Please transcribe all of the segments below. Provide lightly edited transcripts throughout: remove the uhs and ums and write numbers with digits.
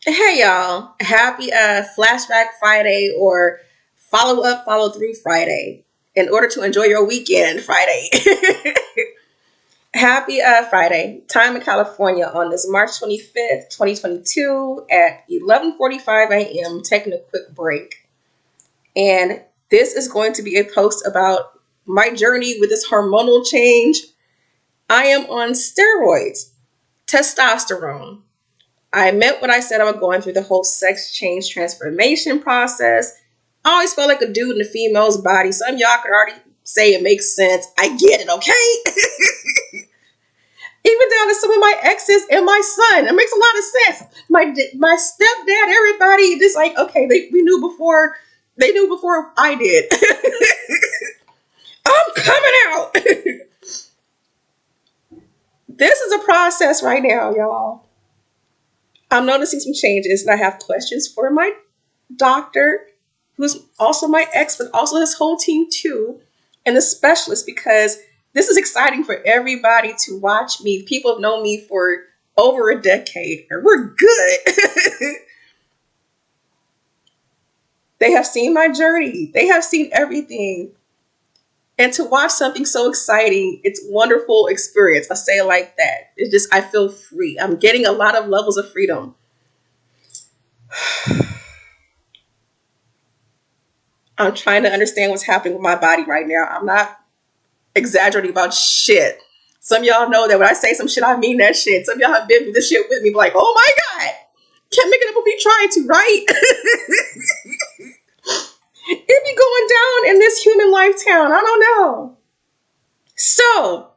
Hey y'all, happy Flashback Friday or Follow Up, Follow Through Friday in order to enjoy your weekend Friday. Happy Friday, time in California on this March 25th, 2022 at 11:45 a.m. Taking a quick break. And this is going to be a post about my journey with this hormonal change. I am on steroids, testosterone. I meant what I said. I was going through the whole sex change transformation process. I always felt like a dude in a female's body. Some of y'all could already say it makes sense. I get it, okay? Even down to some of my exes and my son. It makes a lot of sense. My stepdad, everybody, just like, okay, we knew before. They knew before I did. I'm coming out. This is a process right now, y'all. I'm noticing some changes, and I have questions for my doctor, who's also my ex, but also his whole team too, and the specialist, because this is exciting for everybody to watch me. People have known me for over a decade, and we're good. They have seen my journey. They have seen everything. And to watch something so exciting, it's a wonderful experience. I say it like that. It's just, I feel free. I'm getting a lot of levels of freedom. I'm trying to understand what's happening with my body right now. I'm not exaggerating about shit. Some of y'all know that when I say some shit, I mean that shit. Some of y'all have been through this shit with me, like, oh my God, can't make it up if we try to, right? It be going down in this human lifetime. I don't know. So,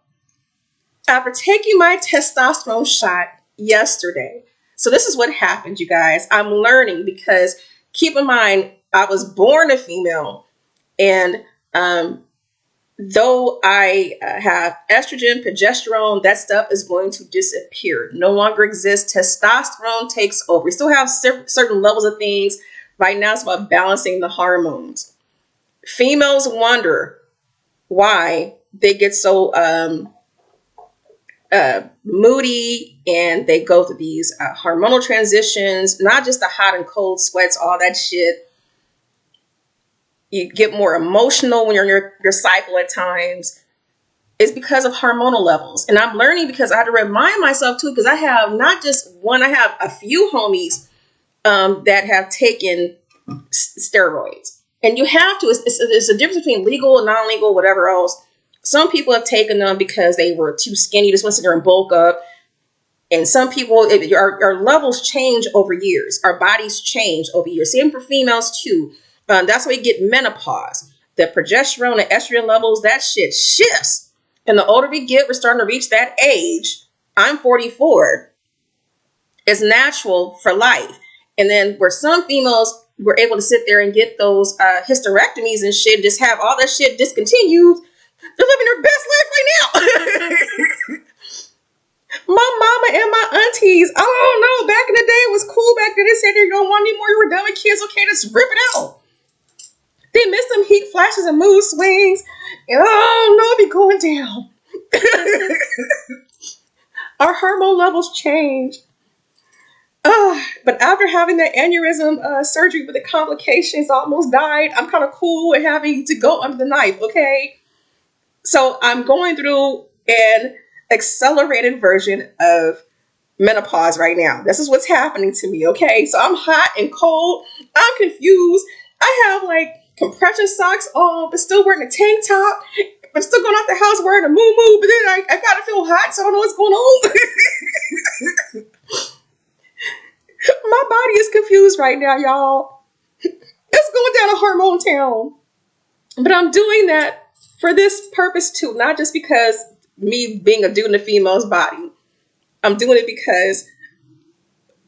after taking my testosterone shot yesterday, so this is what happened, you guys. I'm learning because keep in mind, I was born a female, and though I have estrogen, progesterone, that stuff is going to disappear. No longer exists. Testosterone takes over. We still have certain levels of things. Right now, it's about balancing the hormones. Females wonder why they get so moody, and they go through these hormonal transitions, not just the hot and cold sweats, all that shit. You get more emotional when you're in your cycle at times. It's because of hormonal levels. And I'm learning because I had to remind myself too, because I have not just one, I have a few homies that have taken steroids. And you have to, it's a difference between legal and non-legal, whatever else. Some people have taken them because they were too skinny, just want to sit there and bulk up. And some people, our levels change over years. Our bodies change over years. Same for females too. That's why you get menopause. The progesterone and estrogen levels, that shit shifts. And the older we get, we're starting to reach that age. I'm 44. It's natural for life. And then where some females were able to sit there and get those hysterectomies and shit, just have all that shit discontinued, they're living their best life right now. My mama and my aunties, I don't know, back in the day it was cool back then. They said you don't want any more, you were done with kids, okay, just rip it out. They miss them heat flashes and mood swings, and oh no, it be going down. Our hormone levels change. But after having that aneurysm surgery with the complications, I almost died. I'm kind of cool with having to go under the knife, okay? So I'm going through an accelerated version of menopause right now. This is what's happening to me, okay? So I'm hot and cold. I'm confused. I have like compression socks on, but still wearing a tank top. I'm still going out the house wearing a muumuu, but then I gotta feel hot, so I don't know what's going on. My body is confused right now, y'all. It's going down a hormone town. But I'm doing that for this purpose too, not just because me being a dude in a female's body. I'm doing it because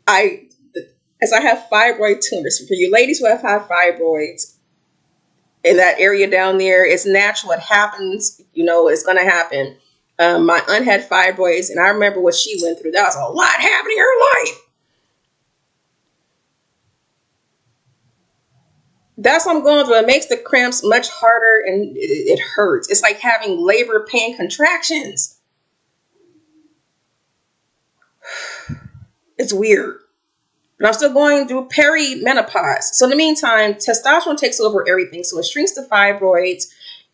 as I have fibroid tumors. For you ladies who have had fibroids in that area down there, it's natural. It happens. You know, it's going to happen. My aunt had fibroids, and I remember what she went through. That was a lot happening in her life. That's what I'm going through. It makes the cramps much harder, and it hurts. It's like having labor pain contractions. It's weird. But I'm still going through perimenopause. So in the meantime, testosterone takes over everything. So it shrinks the fibroids.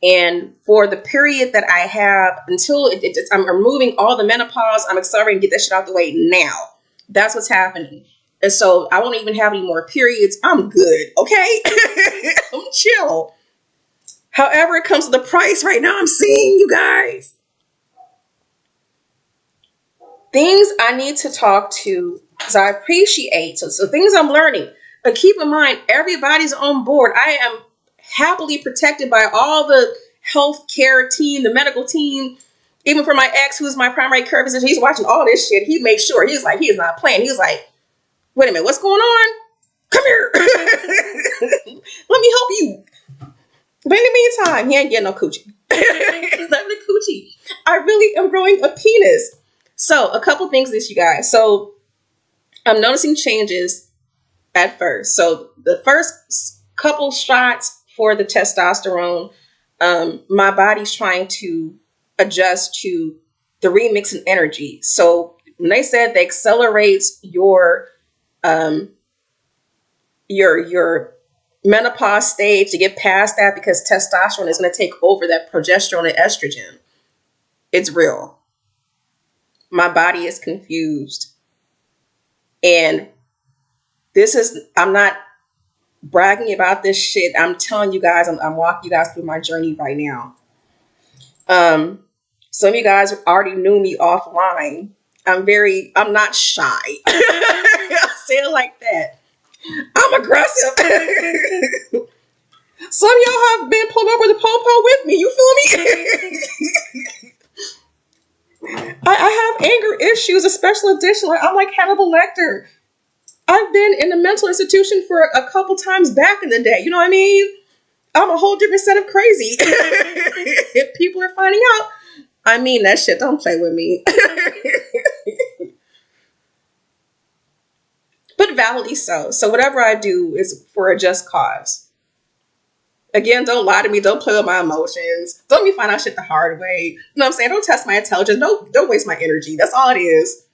And for the period that I have until I'm removing all the menopause, I'm accelerating to get that shit out the way now. That's what's happening. And so I won't even have any more periods. I'm good. Okay. I'm chill. However, it comes to the price right now, I'm seeing you guys. Things I need to talk to, because I appreciate. So things I'm learning. But keep in mind, everybody's on board. I am happily protected by all the healthcare team, the medical team. Even for my ex, who's my primary care physician, he's watching all this shit. He made sure. He's like, he is not playing. He's like, wait a minute, what's going on? Come here. Let me help you. But in the meantime, he ain't getting no coochie. Not the coochie. I really am growing a penis. So a couple things this, you guys. So I'm noticing changes at first. So the first couple shots for the testosterone, my body's trying to adjust to the remix in energy. So when they said they accelerates your menopause stage to get past that, because testosterone is going to take over that progesterone and estrogen. It's real. My body is confused. And I'm not bragging about this shit. I'm telling you guys, I'm walking you guys through my journey right now. Some of you guys already knew me offline. I'm not shy. I'll say it like that. I'm aggressive. Some of y'all have been pulled over the po-po with me. You feel me? I have anger issues, a special edition. I'm like Hannibal Lecter. I've been in a mental institution for a couple times back in the day. You know what I mean? I'm a whole different set of crazy. If people are finding out, I mean that shit. Don't play with me. But validly so. So whatever I do is for a just cause. Again, don't lie to me. Don't play with my emotions. Don't let me find out shit the hard way. You know what I'm saying? Don't test my intelligence. Don't waste my energy. That's all it is.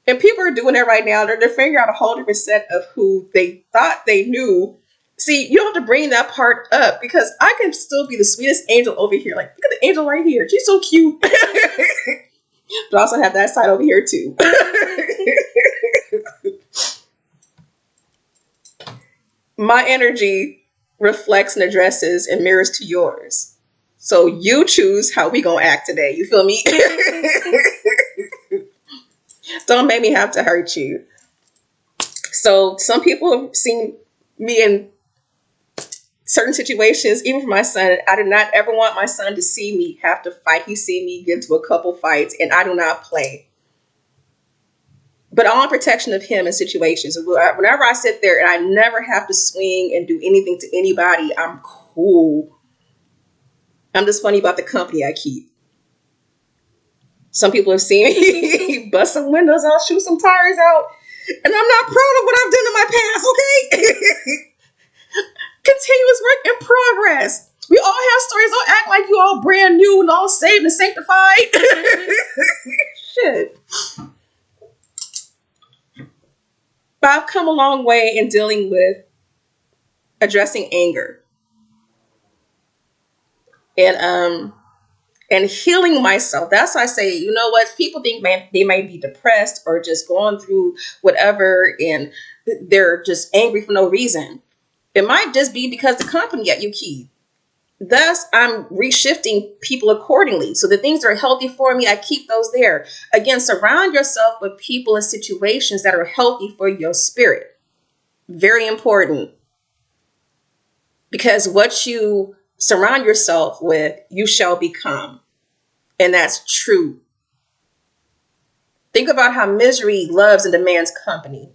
And people are doing it right now. They're figuring out a whole different set of who they thought they knew. See, you don't have to bring that part up, because I can still be the sweetest angel over here. Like, look at the angel right here. She's so cute. But I also have that side over here too. My energy reflects and addresses and mirrors to yours. So you choose how we gonna act today. You feel me? Don't make me have to hurt you. So some people have seen me in certain situations, even for my son. I do not ever want my son to see me have to fight. He's seen me get into a couple fights, and I do not play. But all in protection of him in situations. Whenever I sit there and I never have to swing and do anything to anybody, I'm cool. I'm just funny about the company I keep. Some people have seen me bust some windows out, shoot some tires out, and I'm not proud of what I've done in my past, okay? Continuous work in progress. We all have stories. Don't act like you all brand new and all saved and sanctified. Shit. But I've come a long way in dealing with addressing anger and healing myself. That's why I say, you know what? People think they might be depressed or just going through whatever, and they're just angry for no reason. It might just be because the company that you keep. Thus, I'm reshifting people accordingly. So the things that are healthy for me, I keep those there. Again, surround yourself with people and situations that are healthy for your spirit. Very important. Because what you surround yourself with, you shall become. And that's true. Think about how misery loves and demands company.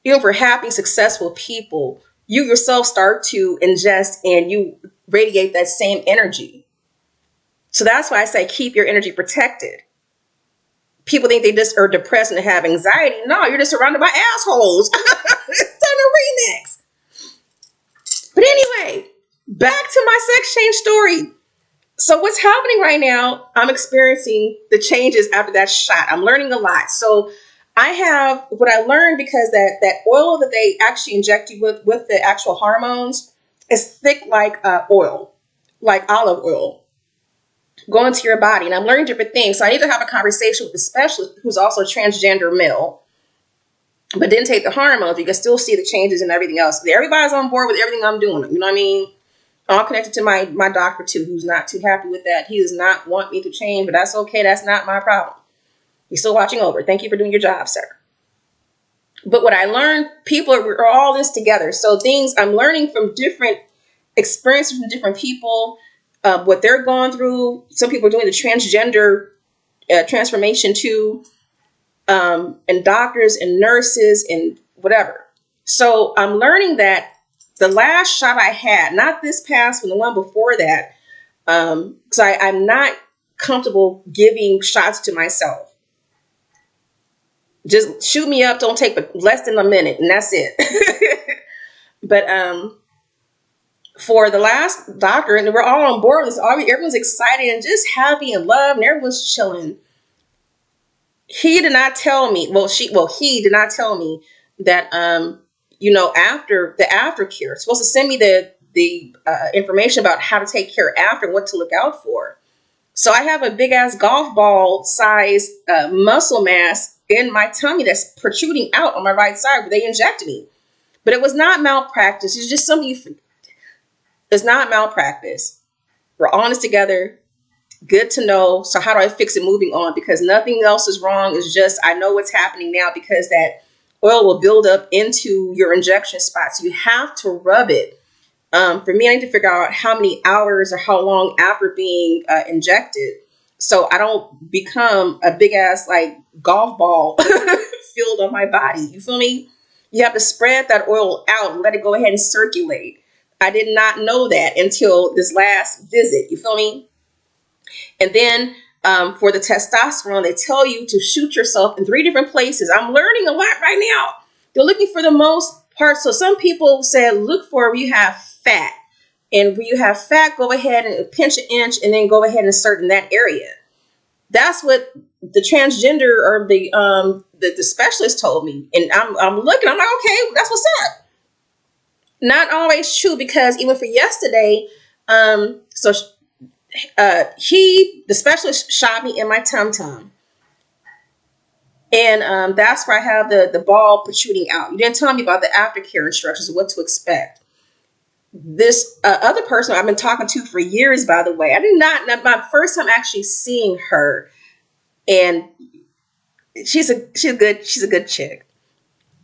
Even for happy, successful people, you yourself start to ingest and you radiate that same energy. So that's why I say keep your energy protected. People think they just are depressed and have anxiety. No, you're just surrounded by assholes. It's done a remix. But anyway, back to my sex change story. So what's happening right now, I'm experiencing the changes after that shot. I'm learning a lot. So I have what I learned, because that oil that they actually inject you with the actual hormones is thick like oil, like olive oil, going to your body. And I'm learning different things. So I need to have a conversation with the specialist who's also a transgender male, but didn't take the hormones. You can still see the changes and everything else. Everybody's on board with everything I'm doing. You know what I mean? All connected to my doctor too, who's not too happy with that. He does not want me to change, but that's okay. That's not my problem. He's still watching over. Thank you for doing your job, sir. But what I learned, we're all this together. So things I'm learning from different experiences from different people, what they're going through. Some people are doing the transgender transformation too, and doctors and nurses and whatever. So I'm learning that the last shot I had, not this past one, the one before that, because I'm not comfortable giving shots to myself. Just shoot me up, don't take but less than a minute, and that's it. But for the last doctor, and we're all on board with this, everyone's excited and just happy and love, and everyone's chilling. He did not tell me, he did not tell me that, after the aftercare, supposed to send me the information about how to take care after, what to look out for. So I have a big ass golf ball size muscle mass in my tummy that's protruding out on my right side where they injected me. But it was not malpractice. It's just something it's not malpractice. We're on this together. Good to know. So how do I fix it moving on? Because nothing else is wrong. It's just I know what's happening now, because that oil will build up into your injection spots. You have to rub it. For me, I need to figure out how many hours or how long after being injected, so I don't become a big ass like golf ball filled on my body. You feel me? You have to spread that oil out and let it go ahead and circulate. I did not know that until this last visit. You feel me? And then for the testosterone, they tell you to shoot yourself in 3 different places. I'm learning a lot right now. They're looking for the most part. So some people said, look for where you have fat. And when you have fat, go ahead and pinch an inch and then go ahead and insert in that area. That's what the transgender or the specialist told me. And I'm looking, I'm like, okay, that's what's up. Not always true, because even for yesterday, the specialist shot me in my tum-tum. And that's where I have the ball protruding out. You didn't tell me about the aftercare instructions of what to expect. This other person I've been talking to for years, by the way, I did not, my first time actually seeing her, and she's a good chick.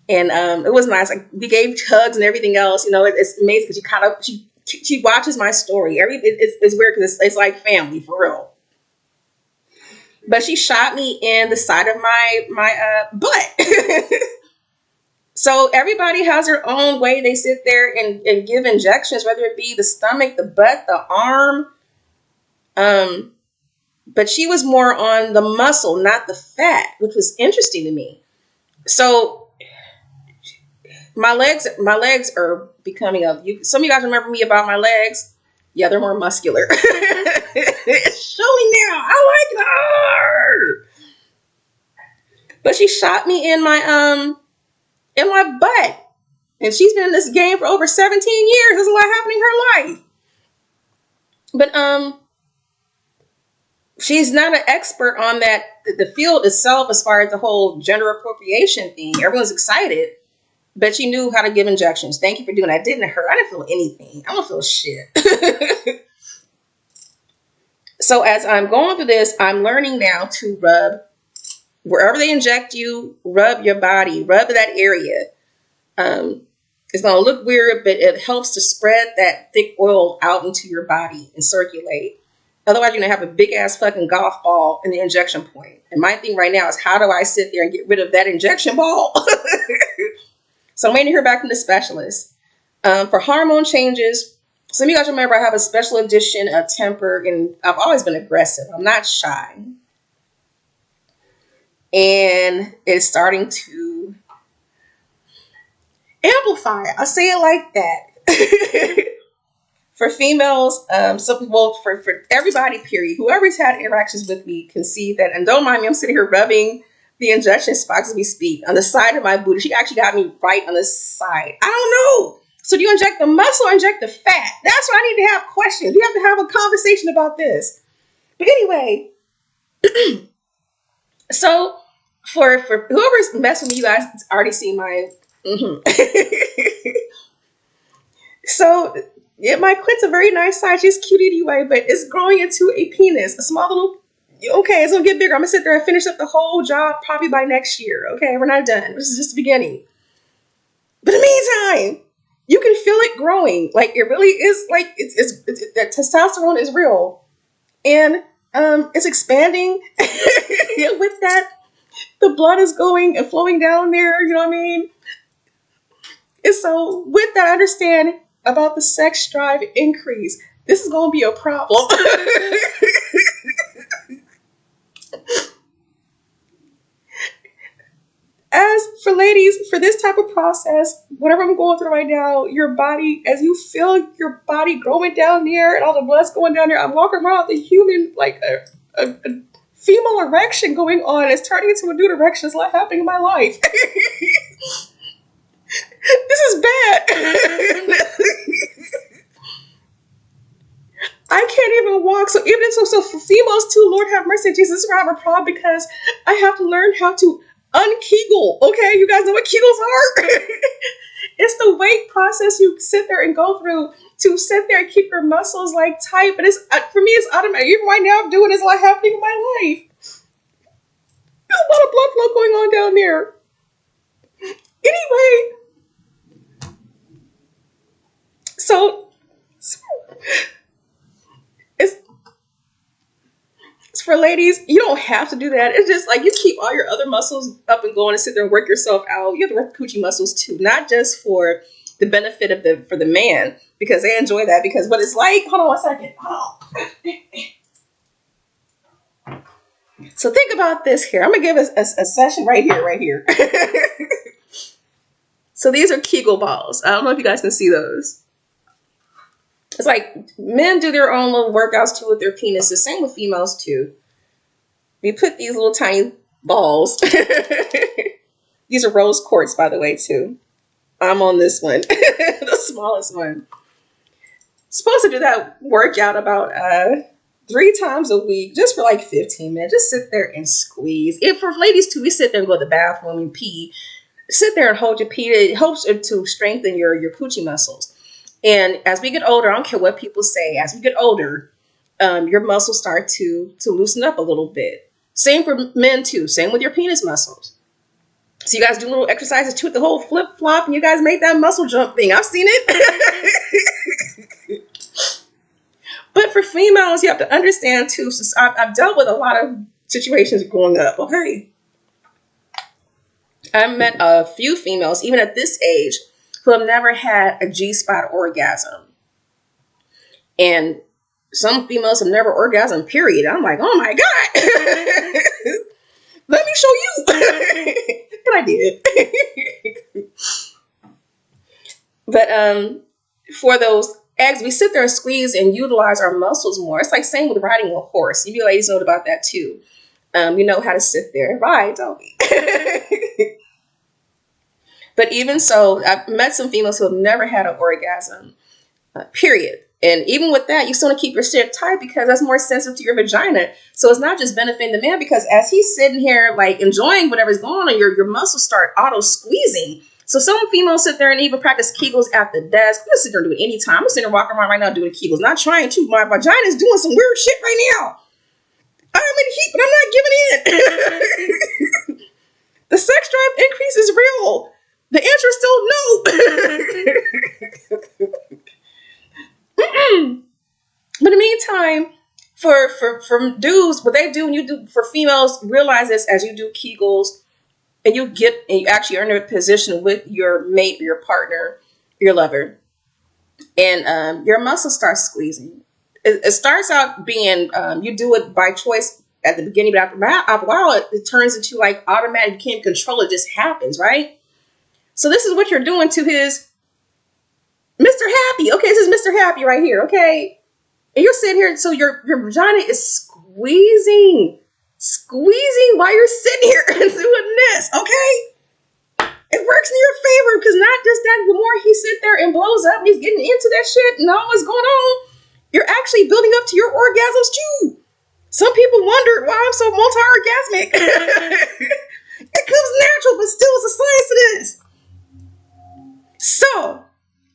And it was nice. Like, we gave hugs and everything else. It's amazing because she watches my story. It's weird because it's like family for real. But she shot me in the side of my butt. So everybody has their own way they sit there and give injections, whether it be the stomach, the butt, the arm. But she was more on the muscle, not the fat, which was interesting to me. So my legs are becoming some of you guys remember me about my legs. Yeah, they're more muscular. It's showing now. I like her. But she shot me in my butt. And she's been in this game for over 17 years. There's a lot happening in her life. But she's not an expert on that, the field itself, as far as the whole gender appropriation thing. Everyone's excited. But she knew how to give injections. Thank you for doing that. It didn't hurt. I didn't feel anything. I don't feel shit. So as I'm going through this, I'm learning now to rub wherever they inject you, rub your body, rub that area. It's going to look weird, but it helps to spread that thick oil out into your body and circulate. Otherwise, you're going to have a big ass fucking golf ball in the injection point. And my thing right now is, how do I sit there and get rid of that injection ball? So I'm waiting to hear back from the specialist. For hormone changes, some of you guys remember I have a special edition of temper, and I've always been aggressive. I'm not shy. And it's starting to amplify. I'll say it like that. For females, some people, for everybody, period, whoever's had interactions with me can see that. And don't mind me, I'm sitting here rubbing the injection spots as we speak on the side of my booty. She actually got me right on the side. I don't know. So do you inject the muscle or inject the fat? That's what I need to have questions. We have to have a conversation about this. But anyway, so for whoever's messing with me, you guys already see my. So yeah, my clit's a very nice size. She's cute anyway, but it's growing into a penis, a small little. Okay, it's gonna get bigger. I'm gonna sit there and finish up the whole job probably by next year. Okay, we're not done. This is just the beginning. But in the meantime, you can feel it growing. Like it really is. Like it's that testosterone is real, and it's expanding. With that, the blood is going and flowing down there. You know what I mean? And so, with that, I understand about the sex drive increase. This is gonna be a problem. As for ladies, for this type of process, whatever I'm going through right now, your body, as you feel your body growing down there and all the blood's going down there, I'm walking around with a human, like a female erection going on. It's turning into a new erection. It's not happening in my life. This is bad. I can't even walk. So even so for females too, Lord have mercy, Jesus, this is where I have a problem because I have to learn how to unkegel. Okay, you guys know what kegels are? It's the weight process you sit there and go through to sit there and keep your muscles like tight. But it's for me, it's automatic. Even right now, I'm doing it's like happening in my life. There's a lot of blood flow going on down there. Anyway, so it's for ladies. You don't have to do that. It's just like you keep all your other muscles up and going and sit there and work yourself out. You have to work the coochie muscles too, not just for the benefit of for the man because they enjoy that. Because what it's like. Hold on one second. So think about this here. I'm gonna give a session right here. So these are Kegel balls. I don't know if you guys can see those. It's like men do their own little workouts too with their penises. Same with females too. We put these little tiny balls. These are rose quartz, by the way, too. I'm on this one, the smallest one. Supposed to do that workout about 3 times a week, just for like 15 minutes. Just sit there and squeeze. If for ladies too, we sit there and go to the bathroom and pee. Sit there and hold your pee. It helps to strengthen your coochie muscles. And as we get older, I don't care what people say, as we get older, your muscles start to loosen up a little bit. Same for men too. Same with your penis muscles. So you guys do little exercises too with the whole flip flop and you guys make that muscle jump thing. I've seen it. But for females, you have to understand too. So I've dealt with a lot of situations growing up. Okay. I've met a few females, even at this age, who have never had a G-spot orgasm. And some females have never orgasmed, period. I'm like, oh my God. Let me show you. And I did. But for those eggs, we sit there and squeeze and utilize our muscles more. It's like same with riding a horse. You ladies know about that too. We know how to sit there and ride, don't we? But even so, I've met some females who have never had an orgasm, period. And even with that, you still want to keep your shit tight because that's more sensitive to your vagina. So it's not just benefiting the man because as he's sitting here like enjoying whatever's going on, your muscles start auto squeezing. So some females sit there and even practice Kegels at the desk. We can sit there and do it anytime. I'm sitting there walking around right now doing Kegels, not trying to. My vagina is doing some weird shit right now. I'm in heat, but I'm not giving in. The sex drive increase is real. The answer is still no. But in the meantime, for dudes, what they do and you do for females, realize this as you do Kegels and you actually are in a position with your mate, your partner, your lover, and your muscles start squeezing. It starts out being you do it by choice at the beginning, but after a while, it turns into like automatic. You can't control it; just happens, right? So this is what you're doing to his Mr. Happy. Okay, this is Mr. Happy right here. Okay, and you're sitting here, so your vagina is squeezing. squeezing while you're sitting here and doing this, okay? It works in your favor because not just that, the more he sit there and blows up and he's getting into that shit and all what's going on, you're actually building up to your orgasms too. Some people wonder why I'm so multi-orgasmic. It comes natural, but still it's a science to this. So,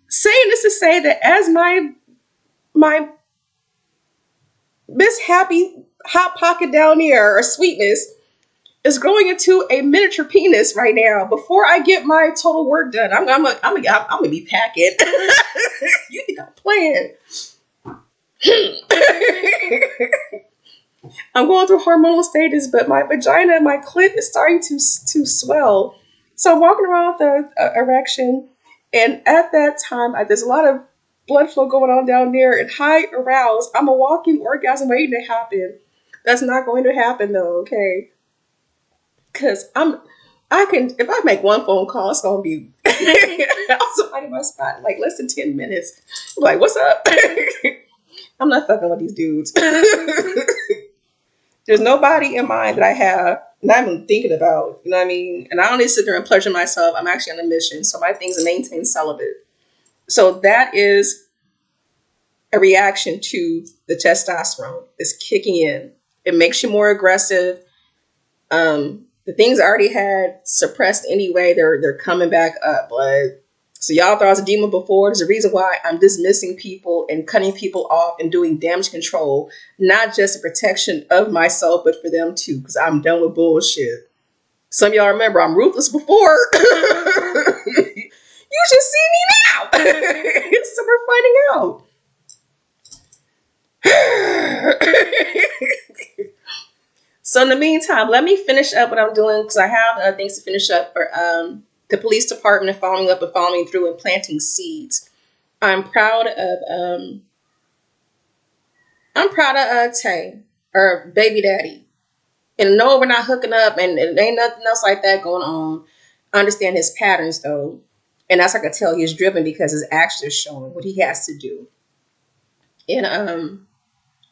saying this to say that as my Miss Happy Hot Pocket down here, or sweetness, is growing into a miniature penis right now. Before I get my total work done, I'm gonna be packing. You think I'm playing? I'm going through hormonal stages, but my vagina and my clit is starting to swell. So I'm walking around with an erection, and at that time, there's a lot of blood flow going on down there and high aroused. I'm a walking orgasm waiting to happen. That's not going to happen though, okay? Because if I make one phone call, it's going to be, I'll find my spot in like less than 10 minutes. I'm like, what's up? I'm not fucking with these dudes. There's nobody in mind that I have, not even thinking about, you know what I mean? And I don't need to sit there and pleasure myself. I'm actually on a mission. So my thing is to maintain celibate. So that is a reaction to the testosterone. It's kicking in. It makes you more aggressive. The things I already had suppressed anyway, they're coming back up. But so y'all thought I was a demon before. There's a reason why I'm dismissing people and cutting people off and doing damage control, not just a protection of myself, but for them too, because I'm done with bullshit. Some of y'all remember I'm ruthless before. You should see me now. So we're finding out. So in the meantime, let me finish up what I'm doing because I have things to finish up for the police department and following up and following through and planting seeds. I'm proud of Tay, or baby daddy. And no, we're not hooking up and there ain't nothing else like that going on. I understand his patterns though. And that's, I could tell, he's driven because his actions are showing what he has to do. And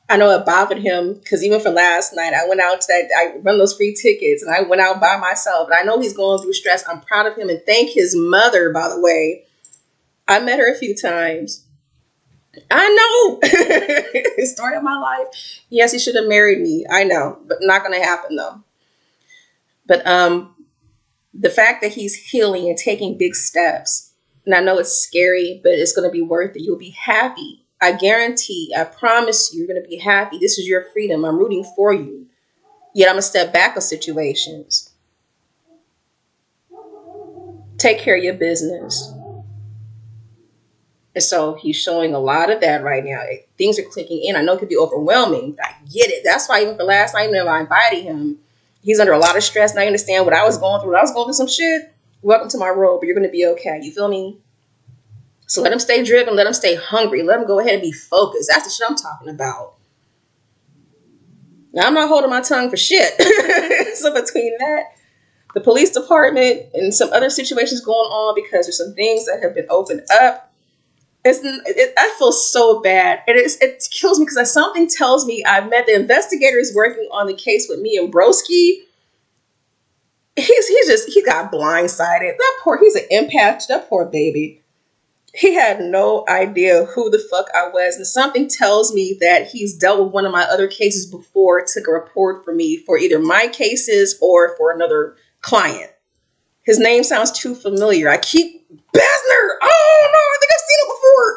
I know it bothered him because even for last night, I went out to that, I run those free tickets and I went out by myself. And I know he's going through stress. I'm proud of him and thank his mother, by the way. I met her a few times. I know. Story of my life. Yes, he should have married me. I know, but not going to happen though. But the fact that he's healing and taking big steps, and I know it's scary, but it's going to be worth it. You'll be happy. I guarantee, I promise you, you're going to be happy. This is your freedom. I'm rooting for you. Yet I'm going to step back of situations. Take care of your business. And so he's showing a lot of that right now. Things are clicking in. I know it could be overwhelming. I get it. That's why even for last night, whenever I invited him, he's under a lot of stress. And I understand what I was going through. I was going through some shit. Welcome to my world, but you're going to be okay. You feel me? So let him stay driven. Let him stay hungry. Let him go ahead and be focused. That's the shit I'm talking about. Now, I'm not holding my tongue for shit. So between that, the police department, and some other situations going on because there's some things that have been opened up, I feel so bad. It kills me because something tells me I've met the investigators working on the case with me and Broski. He got blindsided. He's an empath. That poor baby. He had no idea who the fuck I was. And something tells me that he's dealt with one of my other cases before, took a report for me for either my cases or for another client. His name sounds too familiar. I keep, Besner! Oh no, I think I've seen it before.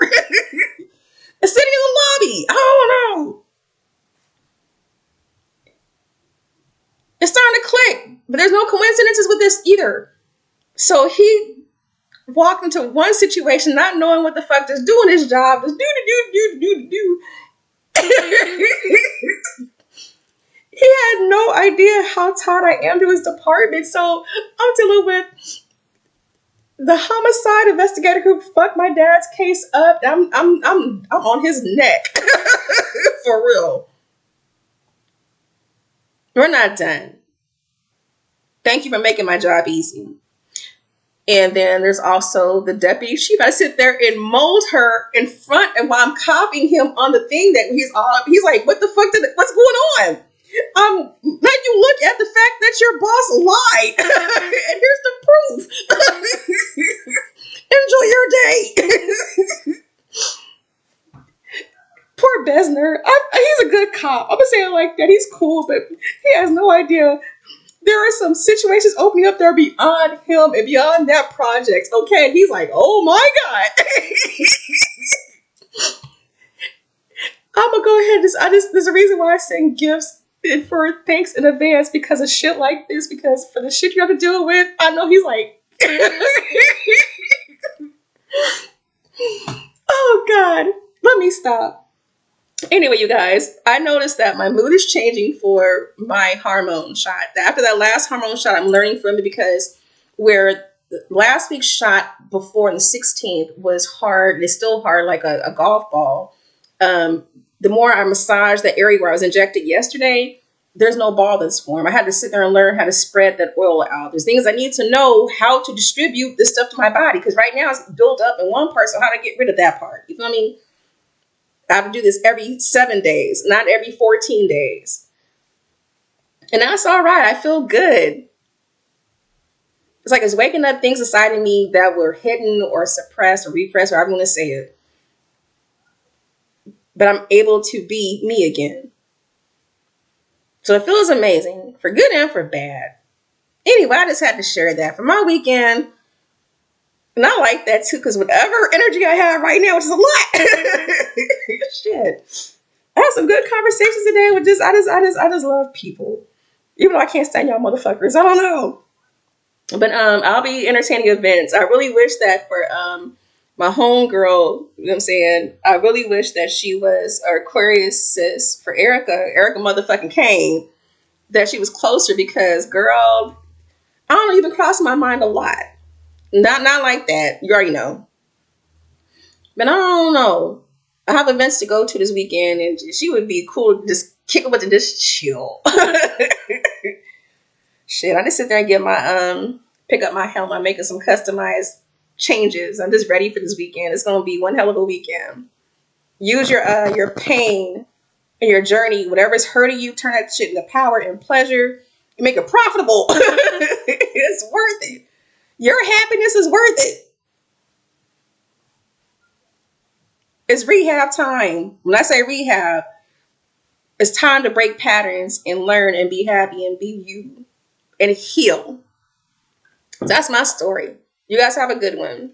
It's sitting in the lobby. I don't know. It's starting to click, but there's no coincidences with this either. So he walked into one situation not knowing what the fuck, just doing his job, just do. He had no idea how tied I am to his department. So I'm dealing with the homicide investigator who fucked my dad's case up. I'm on his neck. For real. We're not done. Thank you for making my job easy. And then there's also the deputy chief. I sit there and mold her in front, and while I'm copying him on the thing that he's like, what the fuck what's going on? Let you look at the fact that your boss lied, and here's the proof. Enjoy your day. Poor Besner. He's a good cop. I'm gonna say it like that. He's cool, but he has no idea. There are some situations opening up there beyond him and beyond that project. Okay, he's like, oh my god. I'm gonna go ahead. There's a reason why I send gifts for thanks in advance because of shit like this. Because for the shit you have to deal with, I know he's like, oh god. Let me stop. Anyway, you guys, I noticed that my mood is changing for my hormone shot. After that last hormone shot, I'm learning from it because where last week's shot before the 16th was hard, and it's still hard like a golf ball. The more I massage the area where I was injected yesterday, there's no ball that's formed. I had to sit there and learn how to spread that oil out. There's things I need to know how to distribute this stuff to my body because right now it's built up in one part, so how to get rid of that part. You feel me? I have to do this every 7 days, not every 14 days. And that's all right. I feel good. It's like it's waking up things inside of me that were hidden or suppressed or repressed, or however you want to say it. But I'm able to be me again. So it feels amazing for good and for bad. Anyway, I just had to share that for my weekend. And I like that too, because whatever energy I have right now, which is a lot. Shit. I had some good conversations today with just I just love people. Even though I can't stand y'all motherfuckers. I don't know. But I'll be entertaining events. I really wish that for my homegirl, you know what I'm saying? I really wish that she was our Aquarius sis for Erica motherfucking Kane, that she was closer because girl, I don't know, you've been crossing my mind a lot. Not like that. You already know. But I don't know. I have events to go to this weekend, and she would be cool to just kick it with and just chill. Shit, I just sit there and get my pick up my helmet. I'm making some customized changes. I'm just ready for this weekend. It's gonna be one hell of a weekend. Use your pain and your journey, whatever's hurting you, turn that shit into power and pleasure. And make it profitable. It's worth it. Your happiness is worth it. It's rehab time. When I say rehab, it's time to break patterns and learn and be happy and be you and heal. That's my story. You guys have a good one.